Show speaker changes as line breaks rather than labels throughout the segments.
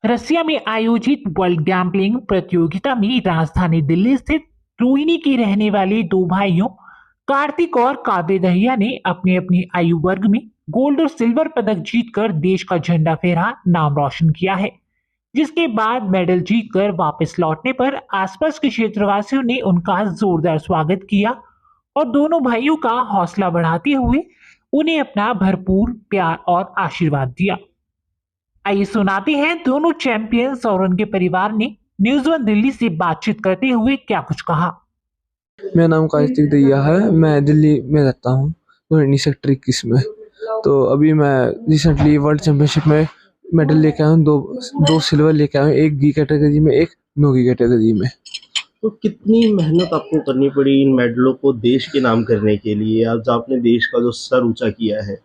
रसिया में आयोजित world gambling प्रतियोगिता में राजधानी दिल्ली स्थित रोहिणी के रहने वाले दो भाइयों कार्तिक और काव्य दहिया ने अपनी अपनी आयु वर्ग में गोल्ड और सिल्वर पदक जीतकर देश का झंडा फहरा नाम रोशन किया है। जिसके बाद मेडल जीतकर वापस लौटने पर आसपास के क्षेत्रवासियों ने उनका जोरदार स्वागत किया और दोनों भाइयों का हौसला बढ़ाते हुए उन्हें अपना भरपूर प्यार और आशीर्वाद दिया। आइए सुनाते हैं दोनों चैंपियंस और उनके परिवार ने न्यूज़ वन दिल्ली से बातचीत करते हुए क्या कुछ कहा।
मेरा नाम कार्तिक दहिया है। मैं दिल्ली में रहता हूँ, रोहिणी सेक्टर 21 में। तो अभी मैं रिसेंटली वर्ल्ड चैंपियनशिप में मेडल लेके आया हूँ। दो सिल्वर लेके आया हूँ, एक गी कैटेगरी में, एक नो गी कैटेगरी में।
तो कितनी मेहनत आपको करनी पड़ी इन मेडलों को देश के नाम करने के लिए? आज आपने देश का जो सर ऊंचा किया है,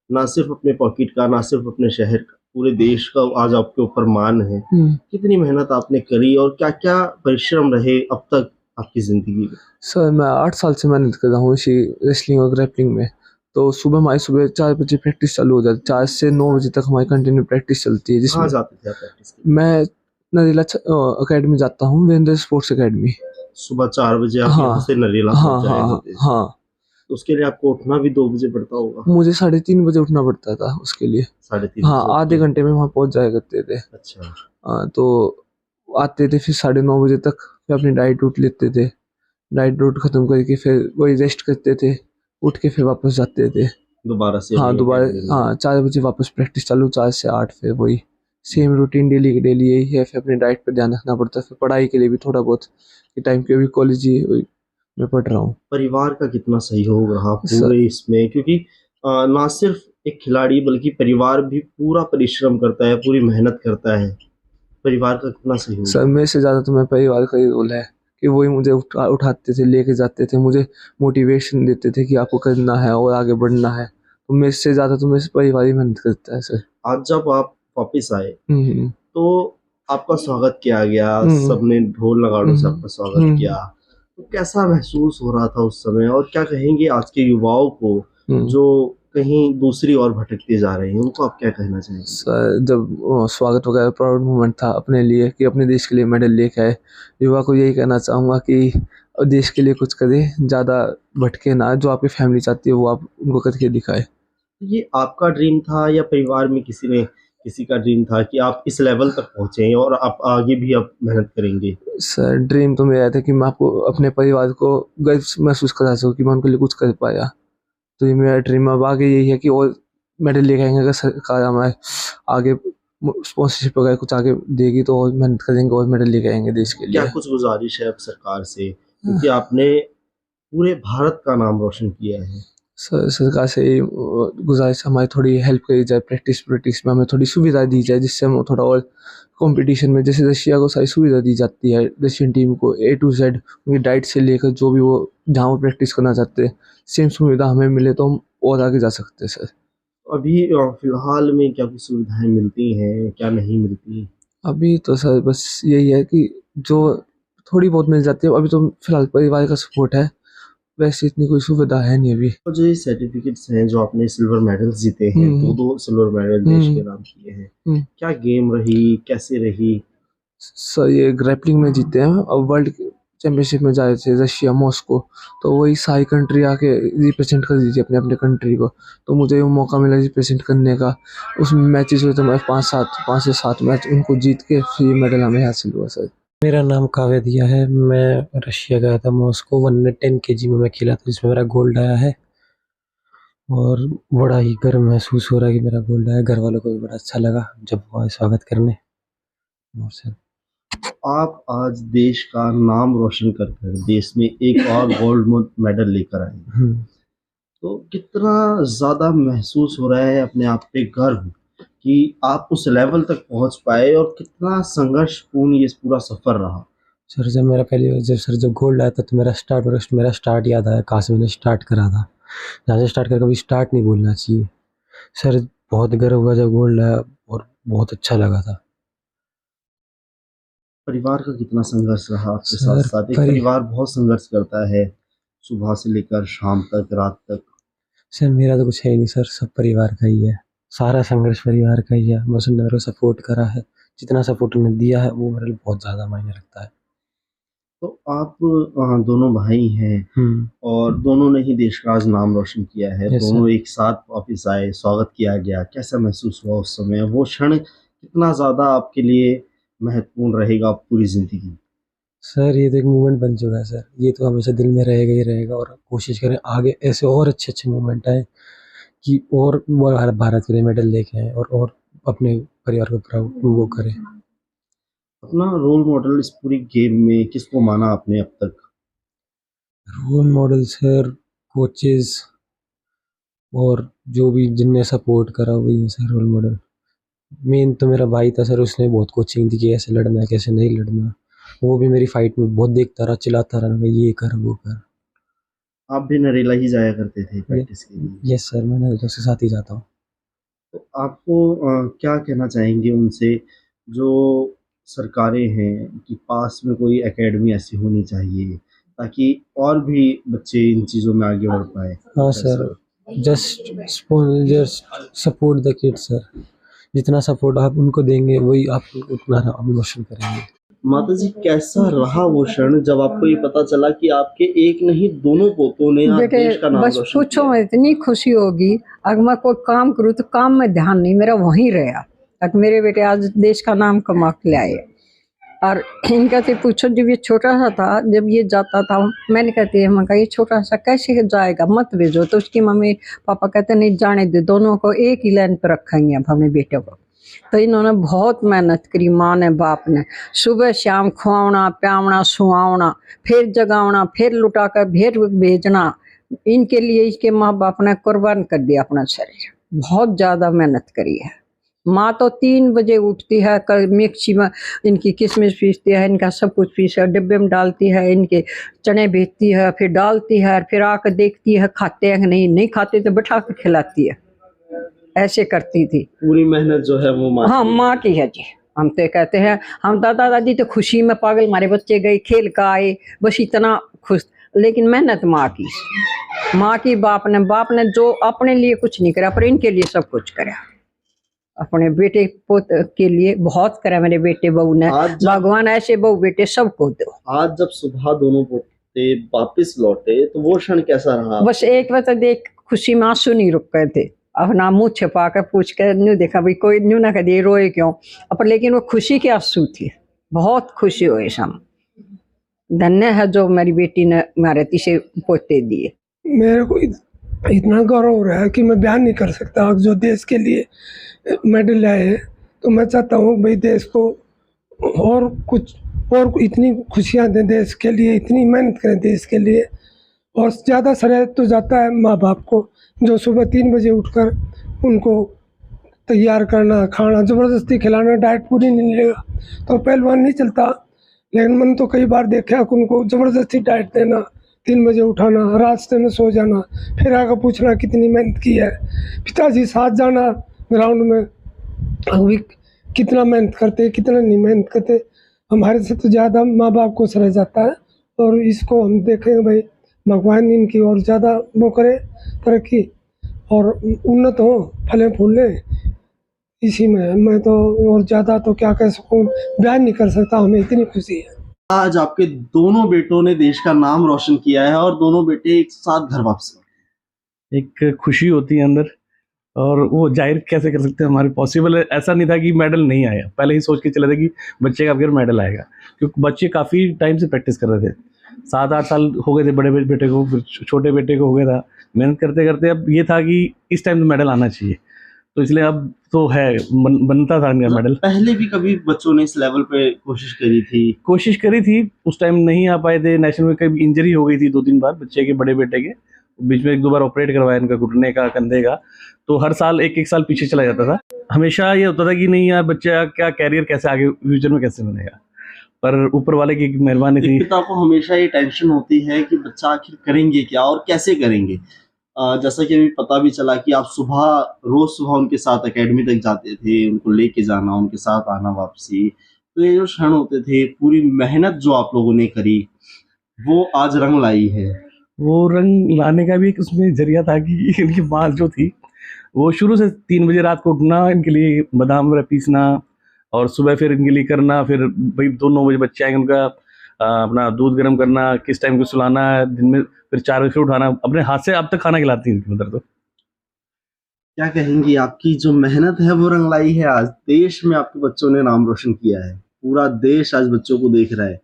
ना सिर्फ अपने पॉकेट का, ना सिर्फ अपने शहर का, पूरे देश का आज आपके ऊपर मान है। कितनी मेहनत आपने करी और क्या क्या परिश्रम रहे अब तक आपकी जिंदगी में?
सर मैं 8 साल से मेहनत कर रहा हूँ इसी रेसलिंग और ग्रैपलिंग में। तो हमारी सुबह 4 बजे प्रैक्टिस चालू हो जाती है। 4 से 9 बजे तक हमारी कंटिन्यू प्रैक्टिस चलती है।
कहाँ
जिसमें
जाते थे आप प्रैक्टिस के लिए?
मैं नरेला अकेडमी जाता हूँ, वीरेंद्र स्पोर्ट्स अकेडमी।
सुबह 4 बजे आप
हाँ
यहाँ से नरेला
हाँ
पहुँच जाए
हाँ
होते?
हाँ।
तो उसके लिए आपको उठना भी 2 बजे पड़ता होगा?
मुझे 3:30 बजे उठना पड़ता था उसके लिए।
3:30
हाँ,
बजे?
आधे घंटे में वहाँ पहुँच जाया करते थे।
अच्छा।
तो आते थे, फिर 9:30 बजे तक फिर अपनी डाइट उठ लेते थे। डाइट रूट खत्म करके फिर वही रेस्ट करते थे, उठ के फिर वापस जाते थे
दोबारा से?
हाँ दोबारा, हाँ 4 बजे वापस प्रैक्टिस चालू, 4 से 8 फिर वही सेम रूटीन डेली की डेली यही है। फिर अपनी डाइट पे ध्यान रखना पड़ता है, फिर पढ़ाई के लिए भी थोड़ा बहुत कि टाइम के अभी कॉलेज ही में पढ़ रहा हूँ।
परिवार का कितना सहयोग रहा पूरे इसमें? क्योंकि ना सिर्फ एक खिलाड़ी बल्कि परिवार भी पूरा परिश्रम करता है, पूरी मेहनत करता है। परिवार का कितना सहयोग?
सर मेरे से ज़्यादा तो मैं परिवार का ही रोल है कि वही मुझे उठाते थे, लेके जाते थे, मुझे मोटिवेशन देते थे कि आपको करना है और आगे बढ़ना है। तो मेरे से ज़्यादा तो मेरे परिवार ही मेहनत करता है सर।
आज जब आप वापस आए तो आपका स्वागत किया गया, सबने ढोल नगाड़ों से आपका स्वागत किया, तो कैसा महसूस हो रहा था उस समय? और क्या कहेंगे आज के युवाओं को जो कहीं दूसरी ओर भटकते जा रहे हैं, उनको आप क्या कहना चाहेंगे?
सर जब स्वागत वगैरह प्राउड मोमेंट था अपने लिए कि अपने देश के लिए मेडल लेके आए। युवा को यही कहना चाहूँगा कि देश के लिए कुछ करे, ज़्यादा भटके ना, जो आपकी फैमिली चाहती है वो आप उनको करके दिखाए।
ये आपका ड्रीम था या परिवार में किसी का ड्रीम था कि आप इस लेवल तक पहुँचे और आप आगे भी आप मेहनत करेंगे?
सर ड्रीम तो मेरा था कि मैं आपको अपने परिवार को गर्व महसूस करा सकूँ कि मैं उनके लिए कुछ कर पाया। तो ये मेरा ड्रीम अब आगे यही है कि और मेडल लेके आएंगे। अगर सरकार हमारे आगे स्पॉन्सरशिप वगैरह कुछ आगे देगी तो और मेहनत करेंगे और मेडल लेके आएंगे देश के लिए।
क्या कुछ गुजारिश है अब सरकार से, क्योंकि आपने पूरे भारत का नाम रोशन किया है?
सरकार से गुजारिश हमारी थोड़ी हेल्प करी जाए, प्रैक्टिस में हमें थोड़ी सुविधा दी जाए, जिससे हम थोड़ा और कंपटीशन में, जैसे रशिया को सारी सुविधा दी जाती है, रशियन टीम को A to Z उनकी डाइट से लेकर जो भी वो जहाँ वो प्रैक्टिस करना चाहते हैं, सेम सुविधा हमें मिले तो हम और आगे जा सकते हैं सर।
अभी फिलहाल में क्या कुछ सुविधाएं मिलती हैं, क्या नहीं मिलती?
अभी तो सर बस यही है कि जो थोड़ी बहुत मिल जाती है। अभी तो फिलहाल परिवार का सपोर्ट है, वैसे इतनी कोई सुविधा है नहीं अभी।
और जो ये सर्टिफिकेट्स हैं, जो आपने सिल्वर मेडल्स जीते हैं, 2 सिल्वर मेडल देश के नाम किए हैं, क्या गेम रही, कैसे रही?
सर ये ग्रैपलिंग में जीते हैं और वर्ल्ड चैंपियनशिप में जाए थे रशिया मॉस्को। तो वही सारी कंट्री आके रिप्रेजेंट कर दी थी अपने अपने कंट्री को। तो मुझे वो मौका मिला रिप्रेजेंट करने का। उसमें मैचेस हुए थे, मैं 5 से 7 मैच उनको जीत के फिर मेडल हमें हासिल हुआ सर।
मेरा नाम काव्य दहिया है। मैं रशिया गया था मॉस्को, 110 kg में मैं खेला था, जिसमें मेरा गोल्ड आया है और बड़ा ही गर्व महसूस हो रहा है कि मेरा गोल्ड आया। घर वालों को भी बड़ा अच्छा लगा जब वो आए स्वागत करने। और सर
आप आज देश का नाम रोशन कर देश में एक और गोल्ड मेडल लेकर आए, तो कितना ज़्यादा महसूस हो रहा है अपने आप पे गर्व कि आप उस लेवल तक पहुंच पाए, और कितना संघर्षपूर्ण ये पूरा सफर रहा?
सर जब गोल्ड आया था तो मेरा स्टार्ट याद आया, कहाँ से मैंने स्टार्ट करा था। जहाँ से स्टार्ट कर, कभी स्टार्ट नहीं भूलना चाहिए सर। बहुत गर्व हुआ जब गोल्ड आया और बहुत अच्छा लगा था।
परिवार का कितना संघर्ष रहा आपके साथ साथ? एक परिवार बहुत संघर्ष करता है, सुबह से लेकर शाम तक, रात तक।
सर मेरा तो कुछ है ही नहीं सर, सब परिवार का ही है। सारा संघर्ष परिवार का ही है, बस उन्होंने मेरे को सपोर्ट करा है, जितना सपोर्ट उन्होंने दिया है वो मेरे लिए बहुत ज़्यादा मायने रखता है।
तो आप दोनों भाई हैं और दोनों ने ही देश का आज नाम रोशन किया है।
यस
दोनों
सर।
एक साथ वापस आए, स्वागत किया गया। कैसा महसूस हुआ उस समय? वो क्षण कितना ज़्यादा आपके लिए महत्वपूर्ण रहेगा पूरी ज़िंदगी?
सर ये तो एक मूवमेंट बन चुका है सर, ये तो हमेशा दिल में रहेगा ही रहेगा और कोशिश करें आगे ऐसे और अच्छे-अच्छे मूवमेंट आएँ कि और वो भारत के लिए मेडल लेके आएँ और अपने परिवार को प्राउड वो करें।
अपना रोल मॉडल इस पूरी गेम में किसको माना आपने अब तक?
रोल मॉडल सर, कोचेज़ और जो भी जिनने सपोर्ट करा वही है सर रोल मॉडल। मेन तो मेरा भाई था सर, उसने बहुत कोचिंग दी कि कैसे लड़ना है, कैसे नहीं लड़ना। वो भी मेरी फाइट में बहुत देखता रहा, चिल्लाता रहा कि ये कर, वो कर।
आप भी नरेला ही जाया करते थे प्रैक्टिस के लिए।
यस सर, मैं उसके साथ ही जाता हूँ।
तो आपको क्या कहना चाहेंगे उनसे जो सरकारें हैं कि पास में कोई एकेडमी ऐसी होनी चाहिए ताकि और भी बच्चे इन चीज़ों में आगे बढ़ पाएँ?
हाँ
कुछ
सर,
ऐसा?
Just support the kids sir. जितना सपोर्ट आप उनको देंगे वही आप उतना नाम रोशन करेंगे।
माताजी, कैसा रहा वो क्षण जब आपको ये पता चला कि आपके एक नहीं दोनों पोतों ने आज
बेटे
देश का नाम
बस
रोशन
पूछो
किया?
मैं, इतनी खुशी होगी। अगर मैं कोई काम करूँ तो काम में ध्यान नहीं मेरा वहीं रहा। अगर मेरे बेटे आज देश का नाम कमा के लाए। और इनका से पूछो, जब ये छोटा सा था, जब ये जाता था, मैंने कहती है मैं कहा ये छोटा सा कैसे जाएगा, मत भेजो। तो उसकी मम्मी पापा कहते नहीं जाने दे, दोनों को एक ही लाइन पर रखेंगे अब अपने बेटे को। तो इन्होंने बहुत मेहनत करी, माँ ने बाप ने, सुबह शाम खुआवना पियावना सुहावना, फिर जगावना, फिर लुटा कर फिर भेजना। इनके लिए इसके माँ बाप ने कुर्बान कर दिया अपना शरीर, बहुत ज़्यादा मेहनत करी है। माँ तो 3 बजे उठती है, कल मिक्सी में इनकी किशमिश पीसती है, इनका सब कुछ पीस डिब्बे में डालती है, इनके चने भेजती है, फिर डालती है, फिर आकर देखती है खाते हैं कि नहीं खाते तो बैठा कर खिलाती है। ऐसे करती थी।
पूरी मेहनत जो है वो माँ
हाँ
की है।
माँ की है जी। हम तो कहते हैं, हम दादा दादी तो खुशी में पागल, हमारे बच्चे गए खेल का आए, बस इतना खुश। लेकिन मेहनत माँ की बाप ने जो अपने लिए कुछ नहीं करा पर इनके लिए सब कुछ करा। अपने बेटे पोत के लिए बहुत करा मेरे बेटे बहू ने।
आज जब-
भगवान ऐसे बहू बेटे सबको दो।
आज जब सुबह दोनों पोते वापस लौटे तो वो क्षण कैसा रहा?
बस एक वक्त देख खुशी में आंसू नहीं रुक गए थे। अपना मुँह छिपा कर पूछ कर न्यू देखा भाई कोई न्यू ना कह रोए क्यों, पर लेकिन वो खुशी के आंसू थे, बहुत खुशी हुई शाम। धन्य है जो मेरी बेटी ने मेरे तीसरे पोते दिए।
मेरे को इतना गौरव हो रहा है कि मैं बयान नहीं कर सकता। जो देश के लिए मेडल लाए हैं तो मैं चाहता हूँ भाई देश को और कुछ और इतनी खुशियाँ दें, देश के लिए इतनी मेहनत करें देश के लिए। और ज़्यादा श्रेय तो जाता है माँ बाप को, जो सुबह 3 बजे उठकर उनको तैयार करना, खाना, ज़बरदस्ती खिलाना, डाइट पूरी नहीं मिलेगा तो पहलवान नहीं चलता। लेकिन मैंने तो कई बार देखा कि उनको ज़बरदस्ती डाइट देना, 3 बजे उठाना, रास्ते में सो जाना, फिर आकर पूछना कितनी मेहनत की है। पिताजी साथ जाना ग्राउंड में, अभी कितना मेहनत करते कितना नहीं मेहनत करते। हमारे से तो ज़्यादा माँ बाप को श्रेय जाता है। और इसको हम देखें भाई भगवान इनकी और ज़्यादा वो करे, तरक्की और उन्नत हो, फलें फूलें इसी में। मैं तो और ज़्यादा तो क्या कह सकूँ, बयान नहीं कर सकता, हमें इतनी खुशी है।
आज आपके दोनों बेटों ने देश का नाम रोशन किया है और दोनों बेटे एक साथ घर वापस लौटे।
एक खुशी होती है अंदर, और वो जाहिर कैसे कर सकते हैं, हमारे पॉसिबल है। ऐसा नहीं था कि मेडल नहीं आया, पहले ही सोच के चले थे कि बच्चे का फिर मेडल आएगा, क्योंकि बच्चे काफ़ी टाइम से प्रैक्टिस कर रहे थे। 7-8 साल हो गए थे बड़े बेटे को, फिर छोटे बेटे को हो गया था। मेहनत करते करते अब ये था कि इस टाइम तो मेडल आना चाहिए, तो इसलिए अब तो है बनता था इनका मेडल।
पहले भी कभी बच्चों ने इस लेवल पे कोशिश करी थी, उस टाइम नहीं आ पाए थे। नेशनल में कभी इंजरी हो गई थी 2-3 बार बच्चे के, बड़े बेटे के। बीच में 1-2 बार ऑपरेट करवाया इनका, घुटने का, कंधे का। तो हर साल 1-1 साल पीछे चला जाता था। हमेशा ये होता था कि नहीं यार बच्चा क्या कैरियर कैसे आगे फ्यूचर में कैसे बनेगा, पर ऊपर वाले की मेहरबानी थी। पिता को हमेशा ये टेंशन होती है कि बच्चा आखिर करेंगे क्या और कैसे करेंगे। जैसा कि अभी पता भी चला कि आप रोज सुबह उनके साथ एकेडमी तक जाते थे, उनको लेके जाना, उनके साथ आना वापसी। तो ये जो क्षण होते थे, पूरी मेहनत जो आप लोगों ने करी वो आज रंग लाई है।
वो रंग लाने का भी एक उसमें जरिया था कि इनकी माँ जो थी वो शुरू से 3 बजे रात को उठना, इनके लिए बादाम वगैरह पीसना और सुबह फिर इनके लिए करना, फिर भाई 2-9 बजे बच्चे आएंगे, उनका अपना दूध गर्म करना, किस टाइम को सुलाना है, दिन में फिर 4 बजे फिर उठाना, अपने हाथ से अब तक खाना खिलाती हैं उधर। तो
क्या कहेंगी, आपकी जो मेहनत है वो रंग लाई है, आज देश में आपके बच्चों ने नाम रोशन किया है, पूरा देश आज बच्चों को देख रहा है।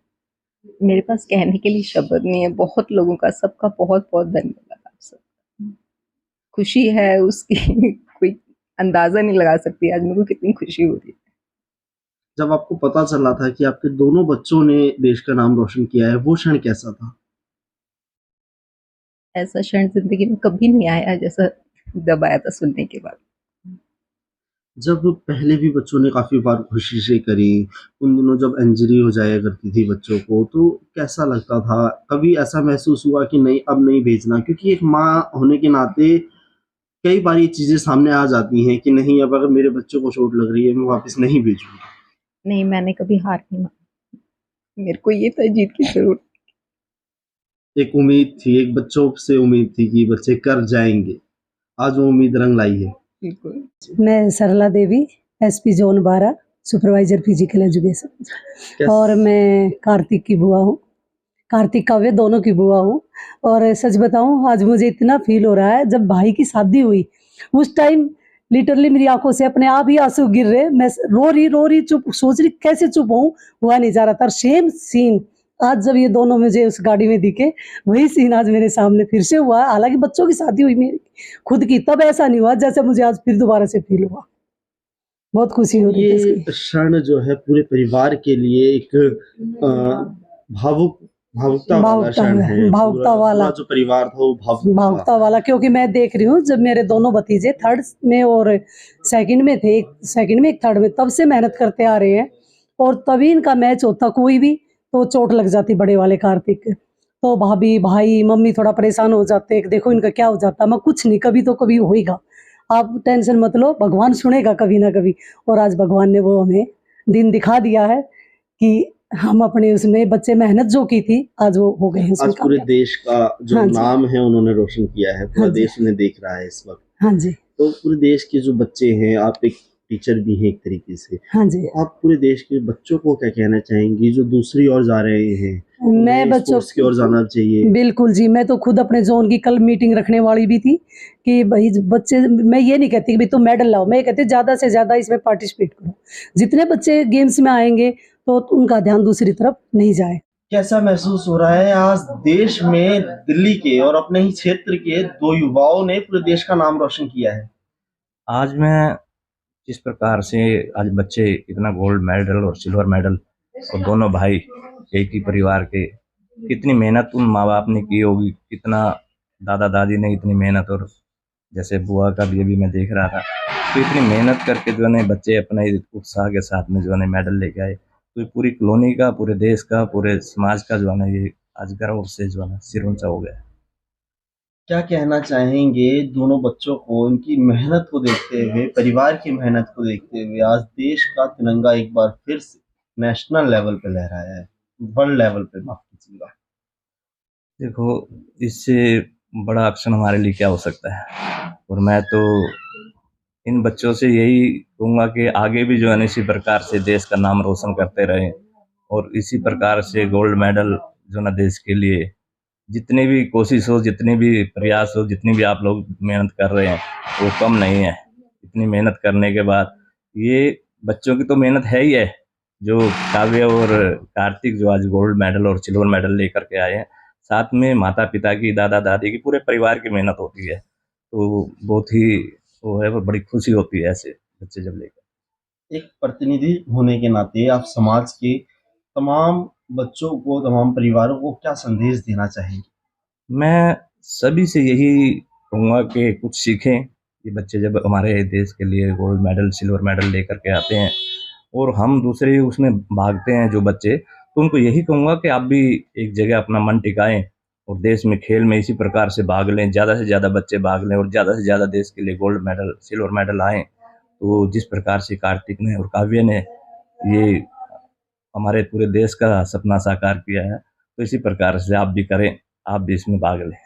मेरे पास कहने के लिए शब्द नहीं है, बहुत लोगों का, सबका बहुत बहुत धन्यवाद। आप सब खुशी है उसकी कोई अंदाजा नहीं लगा सकती आज मेरे को कितनी खुशी हो रही है।
जब आपको पता चला था कि आपके दोनों बच्चों ने देश का नाम रोशन किया है, वो क्षण कैसा था?
ऐसा क्षण जिंदगी में कभी नहीं आया जैसा जब आया था सुनने के बाद।
जब पहले भी बच्चों ने काफी बार कोशिशें करी, उन दिनों जब इंजरी हो जाया करती थी बच्चों को, तो कैसा लगता था? कभी ऐसा महसूस हुआ कि नहीं अब नहीं भेजना? क्योंकि एक माँ होने के नाते कई बार ये चीजें सामने आ जाती हैं कि नहीं, अब अगर मेरे बच्चों को चोट लग रही है मैं वापस नहीं भेजूंगी।
नहीं, मैंने कभी हार नहीं मानी, मेरे को ये था जीत की जरूरत।
एक उम्मीद थी, एक बच्चों से उम्मीद थी कि बच्चे कर जाएंगे, आज वो उम्मीद रंग लाई है।
बिल्कुल।
मैं Sarla Devi, SP zone 12, supervisor physical education, और मैं कार्तिक की बुआ हूँ, कार्तिक काव्य दोनों की बुआ हूँ। और सच बताऊँ, आज मुझे इतना फील हो रहा है, जब भाई की शादी हुई उस टाइम लिटरली मेरी आंखों से अपने आप ही आंसू गिर रहे, मैं रो रही चुप, सोच रही कैसे चुप हूँ, हुआ नहीं जा रहा था। सेम सीन आज जब ये दोनों मुझे उस गाड़ी में दिखे, वही सीन आज मेरे सामने फिर से हुआ। हालांकि बच्चों की शादी हुई मेरी खुद की, तब ऐसा नहीं हुआ जैसे मुझे आज फिर दोबारा से फील हुआ। बहुत खुशी हो रही है
ये
इसकी।
क्षण जो है पूरे परिवार के लिए एक भावुकता वाला क्षण है।
भावुकता वाला,
पूरा जो परिवार था वो भावुक
भावुकता वाला, क्योंकि मैं देख रही हूँ जब मेरे दोनों भतीजे 3rd में और 2nd में थे, एक 2nd में एक 3rd में, तब से मेहनत करते आ रहे हैं, और तभी इनका मैच होता कोई भी तो चोट लग जाती बड़े वाले कार्तिक के, तो भाभी भाई मम्मी थोड़ा परेशान हो जाते हैं, देखो इनका क्या हो जाता। मैं कुछ नहीं, कभी तो कभी होएगा, आप टेंशन मत लो, भगवान सुनेगा कभी ना कभी। और आज भगवान ने वो हमें दिन दिखा दिया है कि हम अपने उसमें बच्चे मेहनत जो की थी आज वो हो गए हैं।
आज पूरे देश का जो
हाँ जी।
नाम है उन्होंने रोशन किया है, पूरा
हाँ जी।
देश उन्हें देख रहा है इस वक्त।
हाँ जी,
तो पूरे देश के जो बच्चे हैं, आप एक टीचर भी हैं एक तरीके से,
हाँ जी।
आप पूरे देश के बच्चों को क्या कहना चाहेंगी जो दूसरी ओर जा रहे हैं?
मैं
उन्हें
बच्चों
स्पोर्ट्स की ओर जाना चाहिए।
बिल्कुल जी, मैं तो खुद अपने जोन की कल मीटिंग रखने वाली भी थी कि भाई बच्चे, मैं ये नहीं कहती कि भाई तुम मेडल लाओ, मैं ये कहती ज़्यादा से ज़्यादा इसमें पार्टिसिपेट करो, जितने बच्चे गेम्स में आएंगे तो उनका ध्यान दूसरी तरफ नहीं जाए।
कैसा महसूस हो रहा है आज देश में, दिल्ली के और अपने ही क्षेत्र के 2 युवाओं ने पूरे देश का नाम रोशन किया है?
आज मैं जिस प्रकार से आज बच्चे इतना गोल्ड मेडल और सिल्वर मेडल, और दोनों भाई एक ही परिवार के, कितनी मेहनत उन माँ बाप ने की होगी, कितना दादा दादी ने इतनी मेहनत, और जैसे बुआ का भी अभी मैं देख रहा था, तो इतनी मेहनत करके जो है बच्चे अपने उत्साह के साथ में जो है मेडल लेके आए, तो पूरी कॉलोनी का, पूरे देश का, पूरे समाज का जो है ये आज गर्व से जो है सिर ऊंचा हो गया।
क्या कहना चाहेंगे दोनों बच्चों को, इनकी मेहनत को देखते हुए, परिवार की मेहनत को देखते हुए, आज देश का तिरंगा एक बार फिर से नेशनल लेवल पे लहराया है, वर्ल्ड लेवल पे, माफ कीजिएगा।
देखो, इससे बड़ा एक्शन हमारे लिए क्या हो सकता है, और मैं तो इन बच्चों से यही कहूँगा कि आगे भी जो है इसी प्रकार से देश का नाम रोशन करते रहें, और इसी प्रकार से गोल्ड मेडल जो ना देश के लिए जितनी भी कोशिश हो, जितनी भी प्रयास हो, जितनी भी आप लोग मेहनत कर रहे हैं, वो कम नहीं है। इतनी मेहनत करने के बाद ये बच्चों की तो मेहनत है ही है, जो काव्य और कार्तिक जो आज गोल्ड मेडल और सिल्वर मेडल लेकर के आए हैं, साथ में माता पिता की, दादा दादी की, पूरे परिवार की मेहनत होती है, तो बहुत ही वो है, वो बड़ी खुशी होती है ऐसे बच्चे जब लेकर।
एक प्रतिनिधि होने के नाते आप समाज के तमाम बच्चों को, तमाम परिवारों को क्या संदेश देना चाहेंगे?
मैं सभी से यही कहूँगा कि कुछ सीखें। ये बच्चे जब हमारे देश के लिए गोल्ड मेडल, सिल्वर मेडल लेकर के आते हैं, और हम दूसरे उसमें भागते हैं जो बच्चे, तो उनको यही कहूँगा कि आप भी एक जगह अपना मन टिकाएं, और देश में, खेल में इसी प्रकार से भाग लें, ज़्यादा से ज़्यादा बच्चे भाग लें, और ज़्यादा से ज़्यादा देश के लिए गोल्ड मेडल, सिल्वर मेडल आएँ। तो जिस प्रकार से कार्तिक ने और काव्य ने ये हमारे पूरे देश का सपना साकार किया है, तो इसी प्रकार से आप भी करें, आप भी इसमें भाग लें।